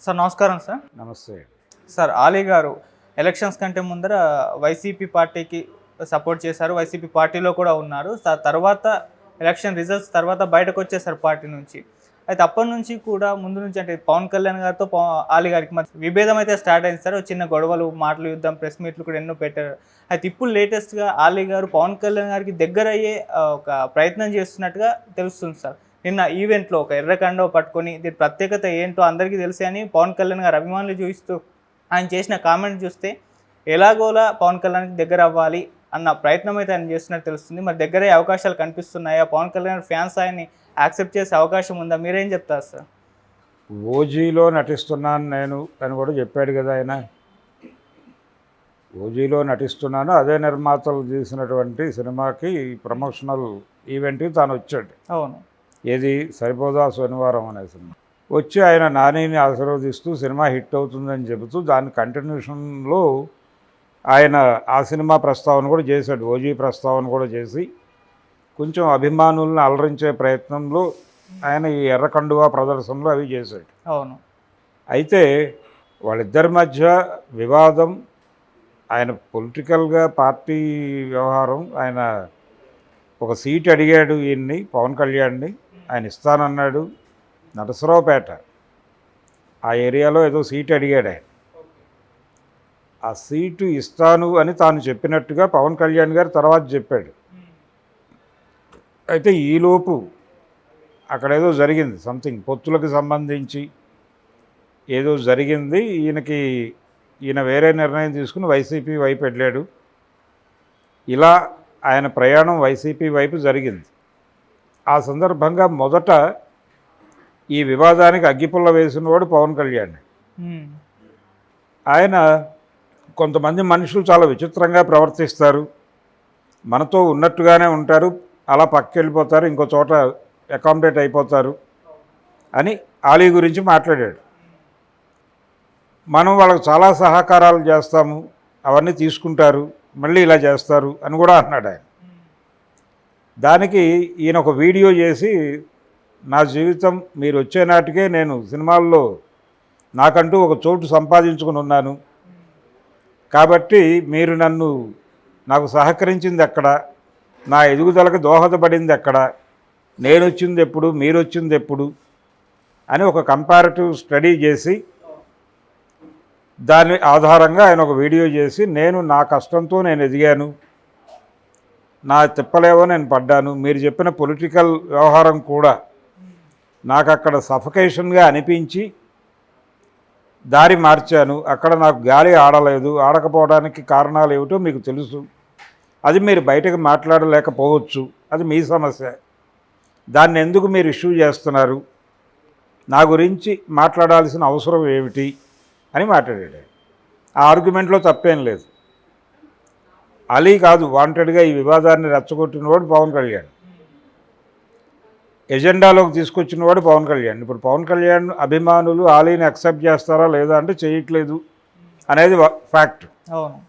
Sir నమస్కారం sir. నమస్తే sir Ali గారు ఎలక్షన్స్ కంటే ముందర వైసీపీ పార్టీకి సపోర్ట్ చేశారు, వైసీపీ పార్టీలో కూడా ఉన్నారు. తర్వాత ఎలక్షన్ రిజల్ట్స్ తర్వాత బయటకు వచ్చేసారు పార్టీ నుంచి. అయితే అప్పటి నుంచి కూడా ముందు నుంచి అంటే పవన్ కళ్యాణ్ గారితో ఆలీ గారికి మధ్య విభేదం అయితే స్టార్ట్ అయింది సార్. చిన్న గొడవలు, మాటలు యుద్ధం, ప్రెస్ మీట్లు కూడా ఎన్నో పెట్టారు. అయితే ఇప్పుడు లేటెస్ట్గా ఆలీ గారు పవన్ కళ్యాణ్ గారికి దగ్గర అయ్యే ఒక ప్రయత్నం చేస్తున్నట్టుగా తెలుస్తుంది సార్. నిన్న ఈవెంట్లో ఒక ఎర్ర కండవ పట్టుకొని దీని ప్రత్యేకత ఏంటో అందరికీ తెలిసి అని పవన్ కళ్యాణ్ గారు అభిమానులు చూపిస్తూ ఆయన చేసిన కామెంట్ చూస్తే ఎలాగోలా పవన్ కళ్యాణ్కి దగ్గర అవ్వాలి అన్న ప్రయత్నం అయితే ఆయన చేస్తున్నట్టు తెలుస్తుంది. మరి దగ్గరే అవకాశాలు కనిపిస్తున్నాయా? పవన్ కళ్యాణ్ ఫ్యాన్స్ ఆయన్ని యాక్సెప్ట్ చేసే అవకాశం ఉందా? మీరేం చెప్తారు సార్? ఓజీలో నటిస్తున్నాను నేను అని కూడా చెప్పాడు కదా ఆయన. ఓజీలో నటిస్తున్నాను, అదే నిర్మాతలు తీసినటువంటి సినిమాకి ప్రమోషనల్ ఈవెంట్కి తాను వచ్చాడు. అవును, ఏది సరిపోదా శనివారం అనే సినిమా వచ్చి ఆయన నానిని ఆశీర్వదిస్తూ సినిమా హిట్ అవుతుందని చెబుతూ దాని కంటిన్యూషన్లో ఆయన ఆ సినిమా ప్రస్తావన కూడా చేశాడు. ఓజీ ప్రస్తావన కూడా చేసి కొంచెం అభిమానులను అలరించే ప్రయత్నంలో ఆయన ఈ ఎర్ర కండువా ప్రదర్శనలో అవి చేశాడు. అవును. అయితే వాళ్ళిద్దరి మధ్య వివాదం, ఆయన పొలిటికల్గా పార్టీ వ్యవహారం, ఆయన ఒక సీట్ అడిగాడు ఈయన్ని, పవన్ కళ్యాణ్ని. ఆయన ఇస్తానన్నాడు. నరసరావుపేట ఆ ఏరియాలో ఏదో సీట్ అడిగాడు ఆయన. ఆ సీటు ఇస్తాను అని తాను చెప్పినట్టుగా పవన్ కళ్యాణ్ గారు తర్వాత చెప్పాడు. అయితే ఈలోపు అక్కడ ఏదో జరిగింది, సంథింగ్ పొత్తులకు సంబంధించి ఏదో జరిగింది. ఈయన వేరే నిర్ణయం తీసుకుని వైసీపీ వైపు వెళ్ళాడు. ఇలా ఆయన ప్రయాణం వైసీపీ వైపు జరిగింది. ఆ సందర్భంగా మొదట ఈ వివాదానికి అగ్గిపుల్ల వేసినవాడు పవన్ కళ్యాణ్. ఆయన కొంతమంది మనుషులు చాలా విచిత్రంగా ప్రవర్తిస్తారు, మనతో ఉన్నట్టుగానే ఉంటారు, అలా పక్కకి వెళ్ళిపోతారు, ఇంకో చోట అకామిడేట్ అయిపోతారు అని ఆలీ గురించి మాట్లాడాడు. మనం వాళ్ళకు చాలా సహకారాలు చేస్తాము, అవన్నీ తీసుకుంటారు, మళ్ళీ ఇలా చేస్తారు అని కూడా అన్నాడు ఆయన. దానికి ఈయన ఒక వీడియో చేసి, నా జీవితం మీరు వచ్చే నాటికే నేను సినిమాల్లో నాకంటూ ఒక చోటు సంపాదించుకుని ఉన్నాను, కాబట్టి మీరు నాకు సహకరించింది ఎక్కడ, నా ఎదుగుదలకు దోహదపడింది ఎక్కడ, నేను వచ్చింది ఎప్పుడు, మీరు వచ్చింది ఎప్పుడు అని ఒక కంపారిటివ్ స్టడీ చేసి దాని ఆధారంగా ఆయన ఒక వీడియో చేసి, నేను నా కష్టంతో నేను ఎదిగాను, నా తిప్పలేవో నేను పడ్డాను, మీరు చెప్పిన పొలిటికల్ వ్యవహారం కూడా నాకు అక్కడ సఫకేషన్గా అనిపించి దారి మార్చాను, అక్కడ నాకు గాలి ఆడలేదు, ఆడకపోవడానికి కారణాలు ఏమిటో మీకు తెలుసు, అది మీరు బయటకు మాట్లాడలేకపోవచ్చు, అది మీ సమస్య, దాన్ని ఎందుకు మీరు ఇష్యూ చేస్తున్నారు, నా గురించి మాట్లాడాల్సిన అవసరం ఏమిటి అని మాట్లాడాడు. ఆ ఆర్గ్యుమెంట్లో తప్పేం లేదు. అలీ కాదు వాంటెడ్గా ఈ వివాదాన్ని రెచ్చగొట్టినవాడు పవన్ కళ్యాణ్, ఎజెండాలోకి తీసుకొచ్చినవాడు పవన్ కళ్యాణ్. ఇప్పుడు పవన్ కళ్యాణ్ అభిమానులు ఆలీని యాక్సెప్ట్ చేస్తారా లేదా అంటే చేయట్లేదు అనేది ఫ్యాక్ట్. అవును.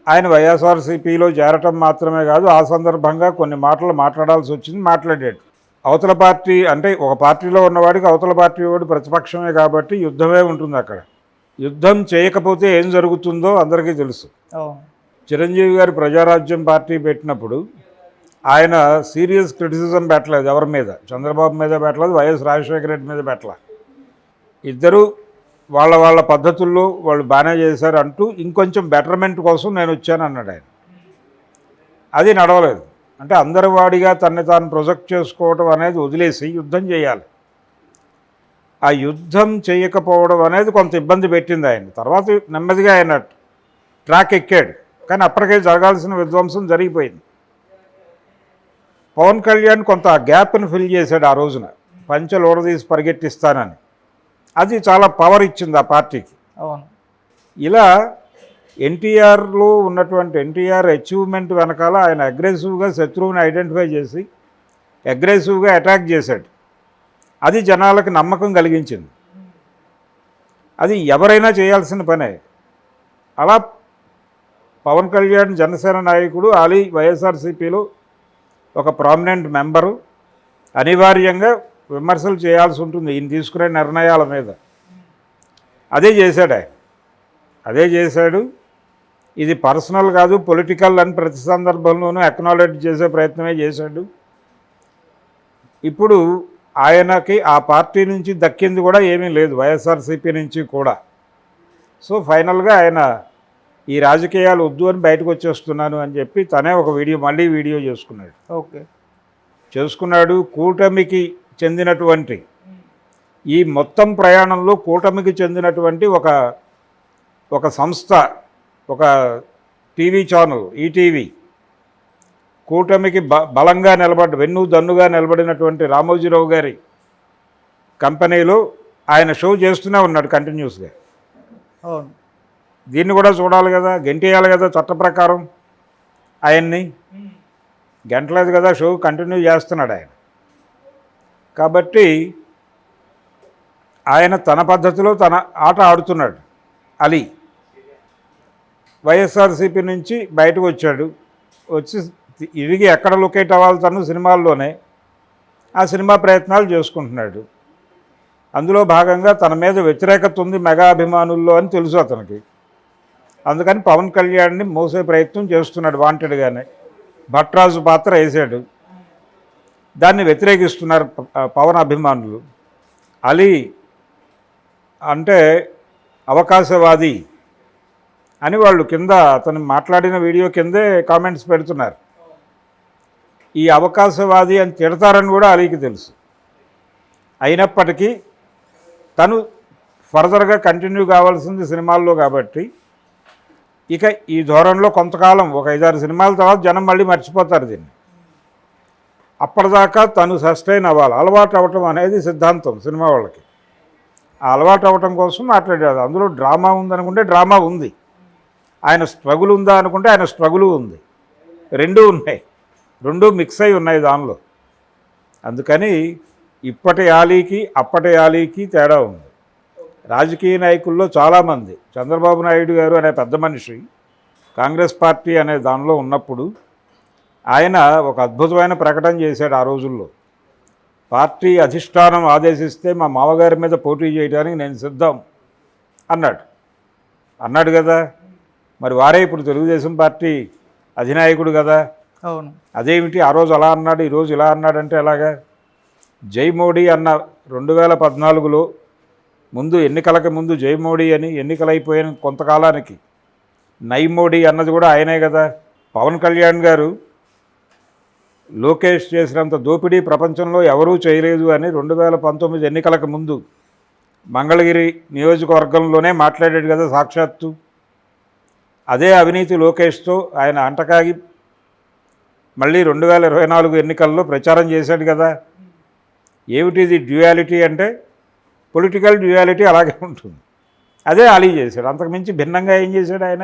ఆయన వైఎస్ఆర్సీపీలో చేరటం మాత్రమే కాదు, ఆ సందర్భంగా కొన్ని మాటలు మాట్లాడాల్సి వచ్చింది, మాట్లాడాడు. అవతల పార్టీ అంటే ఒక పార్టీలో ఉన్నవాడికి అవతల పార్టీ వాడు ప్రతిపక్షమే కాబట్టి యుద్ధమే ఉంటుంది. అక్కడ యుద్ధం చేయకపోతే ఏం జరుగుతుందో అందరికీ తెలుసు. చిరంజీవి గారు ప్రజారాజ్యం పార్టీ పెట్టినప్పుడు ఆయన సీరియస్ క్రిటిసిజం పెట్టలేదు ఎవరి మీద, చంద్రబాబు మీద పెట్టలేదు, వైఎస్ రాజశేఖర రెడ్డి మీద పెట్టలేదు. ఇద్దరు వాళ్ళ పద్ధతుల్లో వాళ్ళు బాగానే చేశారు అంటూ ఇంకొంచెం బెటర్మెంట్ కోసం నేను వచ్చాను అన్నాడు ఆయన. అది నడవలేదు. అంటే అందరి వాడిగా తనని తాను ప్రొజెక్ట్ చేసుకోవడం అనేది వదిలేసి యుద్ధం చేయాలి. ఆ యుద్ధం చేయకపోవడం అనేది కొంత ఇబ్బంది పెట్టింది ఆయన. తర్వాత నెమ్మదిగా ఆయన ట్రాక్ ఎక్కాడు, కానీ అప్పటికే జరగాల్సిన విధ్వంసం జరిగిపోయింది. పవన్ కళ్యాణ్ కొంత గ్యాప్ను ఫిల్ చేశాడు ఆ రోజున, పంచెలు ఊడదీసి పరిగెట్టిస్తానని. అది చాలా పవర్ ఇచ్చింది ఆ పార్టీకి. ఇలా ఎన్టీఆర్లో ఉన్నటువంటి ఎన్టీఆర్ అచీవ్మెంట్ వెనకాల ఆయన అగ్రెసివ్గా శత్రువుని ఐడెంటిఫై చేసి అగ్రెసివ్గా అటాక్ చేశాడు. అది జనాలకు నమ్మకం కలిగించింది. అది ఎవరైనా చేయాల్సిన పనే. అలా పవన్ కళ్యాణ్ జనసేన నాయకుడు, ఆలీ వైఎస్ఆర్సీపీలో ఒక ప్రామినెంట్ మెంబరు, అనివార్యంగా విమర్శలు చేయాల్సి ఉంటుంది ఈయన తీసుకునే నిర్ణయాల మీద. అదే చేశాడు ఆయన, అదే చేశాడు. ఇది పర్సనల్ కాదు, పొలిటికల్ అని ప్రతి సందర్భంలోనూ అక్నాలెడ్జ్ చేసే ప్రయత్నమే చేశాడు. ఇప్పుడు ఆయనకి ఆ పార్టీ నుంచి దక్కింది కూడా ఏమీ లేదు, వైఎస్ఆర్సీపీ నుంచి కూడా. సో ఫైనల్గా ఆయన ఈ రాజకీయాలు వద్దు అని బయటకు వచ్చేస్తున్నాను అని చెప్పి తనే ఒక మళ్ళీ వీడియో చేసుకున్నాడు. కూటమికి చెందినటువంటి ఈ మొత్తం ప్రయాణంలో కూటమికి చెందినటువంటి ఒక సంస్థ, ఒక టీవీ ఛానల్ ఈటీవీ, కూటమికి బలంగా వెన్నుదన్నుగా నిలబడినటువంటి రామోజీరావు గారి కంపెనీలో ఆయన షో చేస్తూనే ఉన్నాడు కంటిన్యూస్గా. దీన్ని కూడా చూడాలి కదా, గెంటేయాలి కదా, చట్ట ప్రకారం ఆయన్ని గంటలేదు కదా, షో కంటిన్యూ చేస్తున్నాడు ఆయన. కాబట్టి ఆయన తన పద్ధతిలో తన ఆట ఆడుతున్నాడు. అలీ వైఎస్ఆర్సీపీ నుంచి బయటకు వచ్చి ఇరిగి ఎక్కడ లొకేట్ అవ్వాలి తను సినిమాల్లోనే ఆ సినిమా ప్రయత్నాలు చేసుకుంటున్నాడు. అందులో భాగంగా తన మీద వ్యతిరేకత ఉంది మెగా అభిమానుల్లో అని తెలుసు అతనికి. అందుకని పవన్ కళ్యాణ్ని మోసే ప్రయత్నం చేస్తున్నాడు వాంటెడ్గానే. భట్రాజు పాత్ర వేసాడు, దాన్ని వ్యతిరేకిస్తున్నారు పవన్ అభిమానులు. అలీ అంటే అవకాశవాది అని వాళ్ళు కింద అతను మాట్లాడిన వీడియో కిందే కామెంట్స్ పెడుతున్నారు. ఈ అవకాశవాది అని తిడతారని కూడా అలీకి తెలుసు. అయినప్పటికీ తను ఫర్దర్గా కంటిన్యూ కావాల్సింది సినిమాల్లో కాబట్టి ఇక ఈ ధోరణిలో కొంతకాలం ఒక 5-6 సినిమాల తర్వాత జనం మళ్ళీ మర్చిపోతారు దీన్ని. అప్పటిదాకా తను సస్టైన్ అవ్వాలి, అలవాటు అవ్వటం అనేది సిద్ధాంతం సినిమా వాళ్ళకి. ఆ అలవాటు అవ్వటం కోసం మాట్లాడారు. అందులో డ్రామా ఉందనుకుంటే డ్రామా ఉంది, ఆయన స్ట్రగుల్ ఉందా అనుకుంటే ఆయన స్ట్రగుల్ ఉంది, రెండూ ఉన్నాయి, రెండూ మిక్స్ అయి ఉన్నాయి దానిలో. అందుకని ఇప్పటి ఆలీకి అప్పటి ఆలీకి తేడా ఉంది. రాజకీయ నాయకుల్లో చాలామంది, చంద్రబాబు నాయుడు గారు అనే పెద్ద మనిషి కాంగ్రెస్ పార్టీ అనే దానిలో ఉన్నప్పుడు ఆయన ఒక అద్భుతమైన ప్రకటన చేశాడు. ఆ రోజుల్లో పార్టీ అధిష్టానం ఆదేశిస్తే మా మామగారి మీద పోటీ చేయడానికి నేను సిద్ధం అన్నాడు కదా. మరి వారే ఇప్పుడు తెలుగుదేశం పార్టీ అధినాయకుడు కదా. అవును. అదేమిటి ఆ రోజు అలా అన్నాడు ఈరోజు ఇలా అన్నాడంటే ఎలాగా? జై మోడీ అన్న 2014లో ముందు ఎన్నికలకి ముందు జై మోడీ అని, ఎన్నికలైపోయిన కొంతకాలానికి నై మోడీ అన్నది కూడా ఆయనే కదా. పవన్ కళ్యాణ్ గారు లోకేష్ చేసినంత దోపిడీ ప్రపంచంలో ఎవరూ చేయలేదు అని 2019 ఎన్నికలకు ముందు మంగళగిరి నియోజకవర్గంలోనే మాట్లాడాడు కదా సాక్షాత్తు. అదే అవినీతి లోకేష్తో ఆయన అంటకాగి మళ్ళీ 2024 ఎన్నికల్లో ప్రచారం చేశాడు కదా. ఏమిటిది డ్యూయాలిటీ అంటే? పొలిటికల్ డ్యూయాలిటీ అలాగే ఉంటుంది. అదే అలీ చేశాడు, అంతకుమించి భిన్నంగా ఏం చేశాడు ఆయన?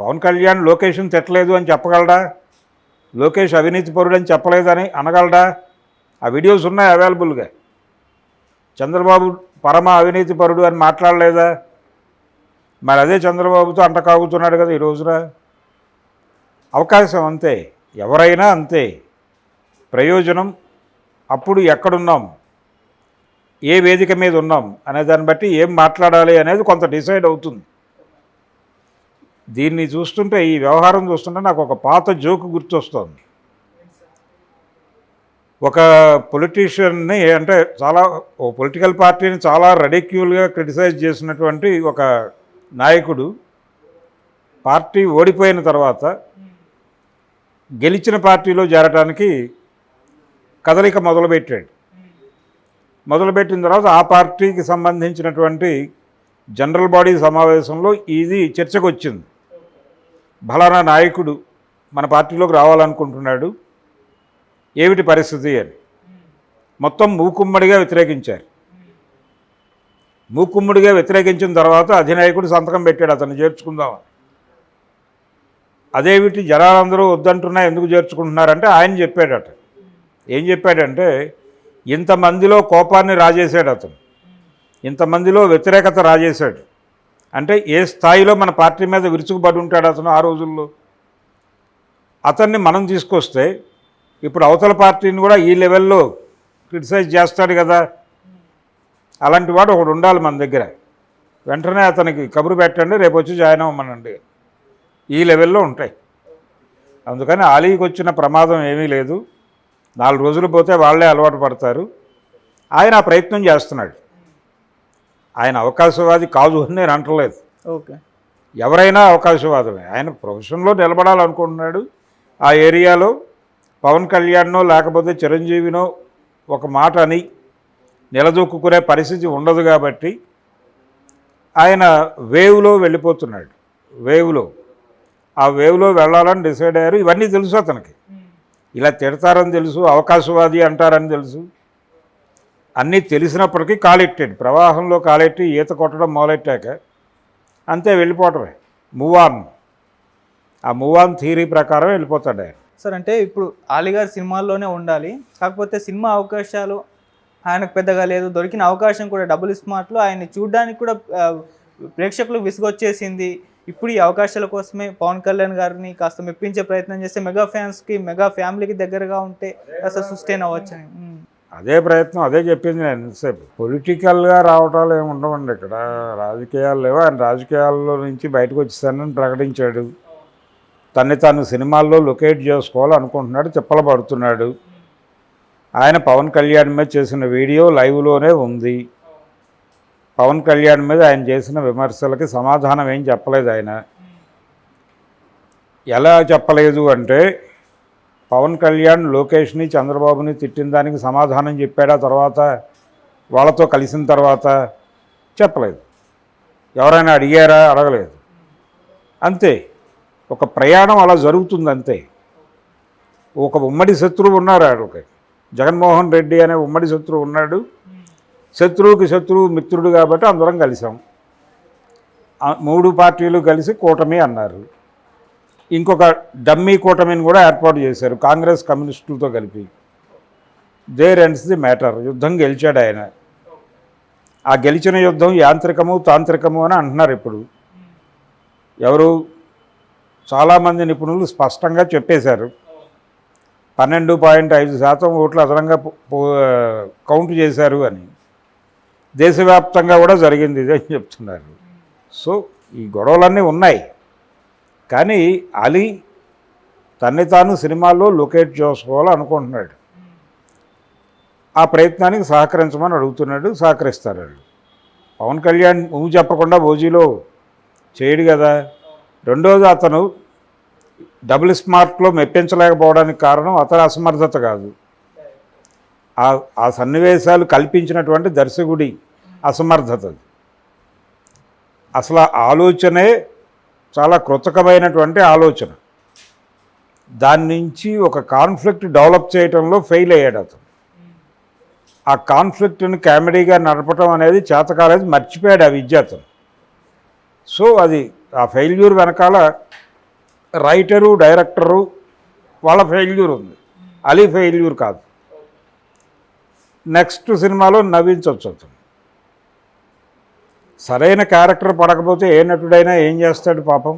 పవన్ కళ్యాణ్ లోకేష్ని తిట్టలేదు అని చెప్పగలడా? లోకేష్ అవినీతి పరుడు అని చెప్పలేదని అనగలడా? ఆ వీడియోస్ ఉన్నాయి అవైలబుల్గా. చంద్రబాబు పరమ అవినీతి పరుడు అని మాట్లాడలేదా? మరి అదే చంద్రబాబుతో అంటకాగుతున్నాడు కదా ఈ రోజున. అవకాశం అంతే, ఎవరైనా అంతే. ప్రయోజనం అప్పుడు ఎక్కడున్నాం, ఏ వేదిక మీద ఉన్నాం అనే దాన్ని బట్టి ఏం మాట్లాడాలి అనేది కొంత డిసైడ్ అవుతుంది. దీన్ని చూస్తుంటే, ఈ వ్యవహారం చూస్తుంటే నాకు ఒక పాత జోకు గుర్తొస్తుంది. ఒక పొలిటీషియన్ని అంటే ఓ పొలిటికల్ పార్టీని చాలా రెడిక్యూల్గా క్రిటిసైజ్ చేసినటువంటి ఒక నాయకుడు పార్టీ ఓడిపోయిన తర్వాత గెలిచిన పార్టీలో చేరడానికి కదలిక మొదలుపెట్టిన తర్వాత ఆ పార్టీకి సంబంధించినటువంటి జనరల్ బాడీ సమావేశంలో ఇది చర్చకు వచ్చింది. ఫలానా నాయకుడు మన పార్టీలోకి రావాలనుకుంటున్నాడు, ఏమిటి పరిస్థితి అని మొత్తం మూకుమ్మడిగా వ్యతిరేకించారు. మూకుమ్మడిగా వ్యతిరేకించిన తర్వాత అధినాయకుడు సంతకం పెట్టాడు అతన్ని చేర్చుకుందామని. అదేమిటి జనాలందరూ వద్దంటున్నా ఎందుకు చేర్చుకుంటున్నారంటే ఆయన చెప్పాడట. ఏం చెప్పాడంటే, ఇంతమందిలో కోపాన్ని రాజేశాడు అతను, ఇంతమందిలో వ్యతిరేకత రాజేశాడు అంటే ఏ స్థాయిలో మన పార్టీ మీద విరుచుకుపడి ఉంటాడు అతను ఆ రోజుల్లో. అతన్ని మనం తీసుకొస్తే ఇప్పుడు అవతల పార్టీని కూడా ఈ లెవెల్లో క్రిటిసైజ్ చేస్తాడు కదా. అలాంటి వాడు ఒకడు ఉండాలి మన దగ్గర. వెంటనే అతనికి కబురు పెట్టండి, రేపు వచ్చి జాయిన్ అవ్వమనండి. ఈ లెవెల్లో ఉంటాయి. అందుకని ఆలీకి వచ్చిన ప్రమాదం ఏమీ లేదు. 4 రోజులు పోతే వాళ్ళే అలవాటు పడతారు. ఆయన ఆ ప్రయత్నం చేస్తున్నాడు. ఆయన అవకాశవాది కాదు అని నేను అంటలేదు. ఓకే. ఎవరైనా అవకాశవాదమే. ఆయన ప్రొఫెషన్లో నిలబడాలనుకుంటున్నాడు. ఆ ఏరియాలో పవన్ కళ్యాణ్నో లేకపోతే చిరంజీవినో ఒక మాట అని నిలదొక్కునే పరిస్థితి ఉండదు కాబట్టి ఆయన వేవ్లో వెళ్ళిపోతున్నాడు. ఆ వేవ్లో వెళ్ళాలని డిసైడ్ అయ్యారు. ఇవన్నీ తెలుసు అతనికి. ఇలా తిడతారని తెలుసు, అవకాశవాది అంటారని తెలుసు. అన్నీ తెలిసినప్పటికీ కాలెట్టాడు. ప్రవాహంలో కాలెట్టి ఈత కొట్టడం మొదలెట్టాక అంతే వెళ్ళిపోవటమే. మూవ్ ఆన్ థియరీ ప్రకారం వెళ్ళిపోతాడు ఆయన. సార్ అంటే ఇప్పుడు ఆలీ గారు సినిమాల్లోనే ఉండాలి, కాకపోతే సినిమా అవకాశాలు ఆయనకు పెద్దగా లేదు. దొరికిన అవకాశం కూడా డబుల్ స్మార్ట్లో ఆయన్ని చూడడానికి కూడా ప్రేక్షకులకు విసుగొచ్చేసింది. ఇప్పుడు ఈ అవకాశాల కోసమే పవన్ కళ్యాణ్ గారిని కాస్త మెప్పించే ప్రయత్నం చేస్తే మెగా ఫ్యాన్స్కి, మెగా ఫ్యామిలీకి దగ్గరగా ఉంటే అసలు సస్టైన్ అవ్వచ్చని. అదే ప్రయత్నం, అదే చెప్పింది నేను ఎంతసేపు. పొలిటికల్గా రావటాలు ఏమి ఉండవండి ఇక్కడ. రాజకీయాలు లేవు. ఆయన రాజకీయాల్లో నుంచి బయటకు వచ్చేసానని ప్రకటించాడు. తాను సినిమాల్లో లొకేట్ చేసుకోవాలనుకుంటున్నాడు, తిప్పలు పడుతున్నాడు. ఆయన పవన్ కళ్యాణ్ మీద చేసిన వీడియో లైవ్లోనే ఉంది. పవన్ కళ్యాణ్ మీద ఆయన చేసిన విమర్శలకి సమాధానం ఏం చెప్పలేదు ఆయన. ఎలా చెప్పలేదు అంటే, పవన్ కళ్యాణ్ లోకేష్ని, చంద్రబాబుని తిట్టిన దానికి సమాధానం చెప్పాడా తర్వాత వాళ్ళతో కలిసిన తర్వాత? చెప్పలేదు. ఎవరైనా అడిగారా? అడగలేదు. అంతే. ఒక ప్రయాణం అలా జరుగుతుంది అంతే. ఒక ఉమ్మడి శత్రువు ఉన్నారు. ఆడొక జగన్మోహన్ రెడ్డి అనే ఉమ్మడి శత్రువు ఉన్నాడు. శత్రువుకి శత్రువు మిత్రుడు కాబట్టి అందరం కలిసాం. 3 పార్టీలు కలిసి కూటమి అన్నారు. ఇంకొక డమ్మీ కూటమిని కూడా ఏర్పాటు చేశారు కాంగ్రెస్ కమ్యూనిస్టులతో కలిపి. There ends the matter. యుద్ధం గెలిచాడు ఆయన. ఆ గెలిచిన యుద్ధం యాంత్రికము, తాంత్రికము అని అంటున్నారు ఇప్పుడు. ఎవరు? చాలామంది నిపుణులు స్పష్టంగా చెప్పేశారు. 12.5% ఓట్లు అదనంగా కౌంట్ చేశారు అని. దేశవ్యాప్తంగా కూడా జరిగింది ఇదే చెప్తున్నారు. సో ఈ గొడవలన్నీ ఉన్నాయి. కానీ అలీ తాను సినిమాల్లో లొకేట్ చేసుకోవాలనుకుంటున్నాడు. ఆ ప్రయత్నానికి సహకరించమని అడుగుతున్నాడు. సహకరిస్తారు. పవన్ కళ్యాణ్ నువ్వు చెప్పకుండా ఓజీలో చేయడు కదా. రెండోది, అతను డబుల్ స్మార్ట్లో మెప్పించలేకపోవడానికి కారణం అతని అసమర్థత కాదు, ఆ సన్నివేశాలు కల్పించినటువంటి దర్శకుడి అసమర్థత. అసలు ఆలోచనే చాలా కృతకమైనటువంటి ఆలోచన. దాని నుంచి ఒక కాన్ఫ్లిక్ట్ డెవలప్ చేయడంలో ఫెయిల్ అయ్యాడు అతను. ఆ కాన్ఫ్లిక్ట్ని కామెడీగా నడపడం అనేది చేతకాలేదు, మర్చిపోయాడు ఆ విద్య అతను. సో అది ఆ ఫెయిల్యూర్ వెనకాల రైటరు, డైరెక్టరు వాళ్ళ ఫెయిల్యూర్ ఉంది. అలీ ఫెయిల్యూర్ కాదు. నెక్స్ట్ సినిమాలో నవ్వించవచ్చు అతను. సరైన క్యారెక్టర్ పడకపోతే ఏ నటుడైనా ఏం చేస్తాడు పాపం.